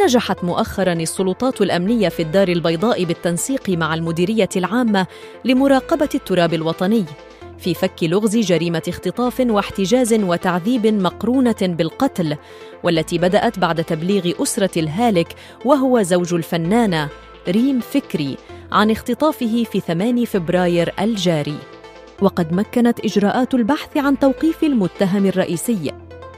نجحت مؤخراً السلطات الأمنية في الدار البيضاء بالتنسيق مع المديرية العامة لمراقبة التراب الوطني في فك لغز جريمة اختطاف واحتجاز وتعذيب مقرونة بالقتل، والتي بدأت بعد تبليغ أسرة الهالك وهو زوج الفنانة ريم فكري عن اختطافه في 8 فبراير الجاري. وقد مكنت إجراءات البحث عن توقيف المتهم الرئيسي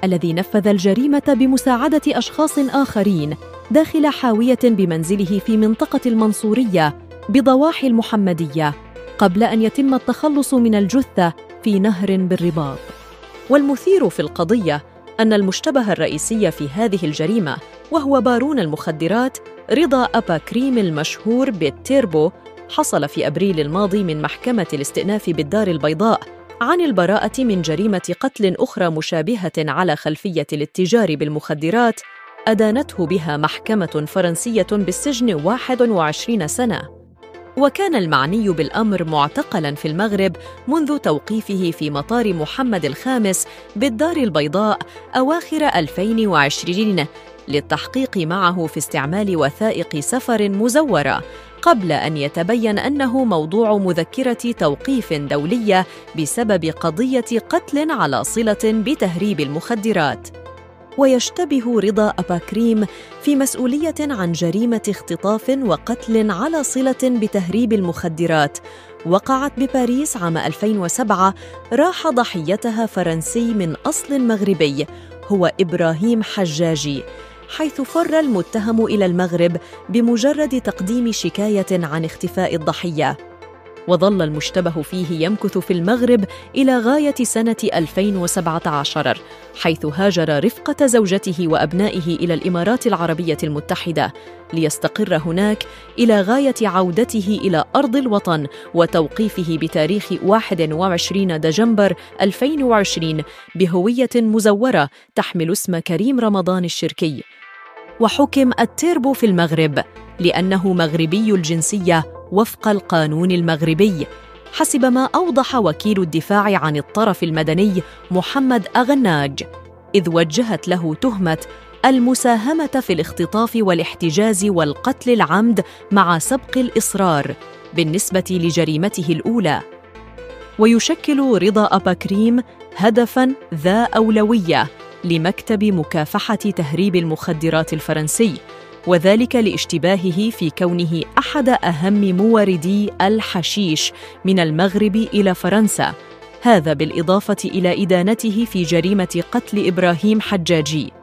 الذي نفذ الجريمة بمساعدة أشخاص آخرين داخل حاوية بمنزله في منطقة المنصورية بضواحي المحمدية، قبل أن يتم التخلص من الجثة في نهر بالرباط. والمثير في القضية أن المشتبه الرئيسي في هذه الجريمة وهو بارون المخدرات رضا أبا كريم المشهور بالتيربو حصل في أبريل الماضي من محكمة الاستئناف بالدار البيضاء عن البراءة من جريمة قتل أخرى مشابهة على خلفية الاتجار بالمخدرات أدانته بها محكمة فرنسية بالسجن 21 سنة. وكان المعني بالأمر معتقلاً في المغرب منذ توقيفه في مطار محمد الخامس بالدار البيضاء أواخر 2020 للتحقيق معه في استعمال وثائق سفر مزورة، قبل أن يتبين أنه موضوع مذكرة توقيف دولية بسبب قضية قتل على صلة بتهريب المخدرات. ويشتبه رضا أبا كريم في مسؤولية عن جريمة اختطاف وقتل على صلة بتهريب المخدرات وقعت بباريس عام 2007 راح ضحيتها فرنسي من أصل مغربي هو إبراهيم حجاجي، حيث فر المتهم إلى المغرب بمجرد تقديم شكاية عن اختفاء الضحية. وظل المشتبه فيه يمكث في المغرب إلى غاية سنة 2017، حيث هاجر رفقة زوجته وأبنائه إلى الإمارات العربية المتحدة ليستقر هناك إلى غاية عودته إلى أرض الوطن وتوقيفه بتاريخ 21 دجنبر 2020 بهوية مزورة تحمل اسم كريم رمضان الشركي. وحكم التيربو في المغرب لأنه مغربي الجنسية وفق القانون المغربي، حسب ما أوضح وكيل الدفاع عن الطرف المدني محمد أغناج، إذ وجهت له تهمة المساهمة في الاختطاف والاحتجاز والقتل العمد مع سبق الإصرار بالنسبة لجريمته الأولى. ويشكل رضا أبا كريم هدفاً ذا أولوية لمكتب مكافحة تهريب المخدرات الفرنسي، وذلك لاشتباهه في كونه أحد أهم موردي الحشيش من المغرب إلى فرنسا، هذا بالإضافة إلى إدانته في جريمة قتل إبراهيم حجاجي.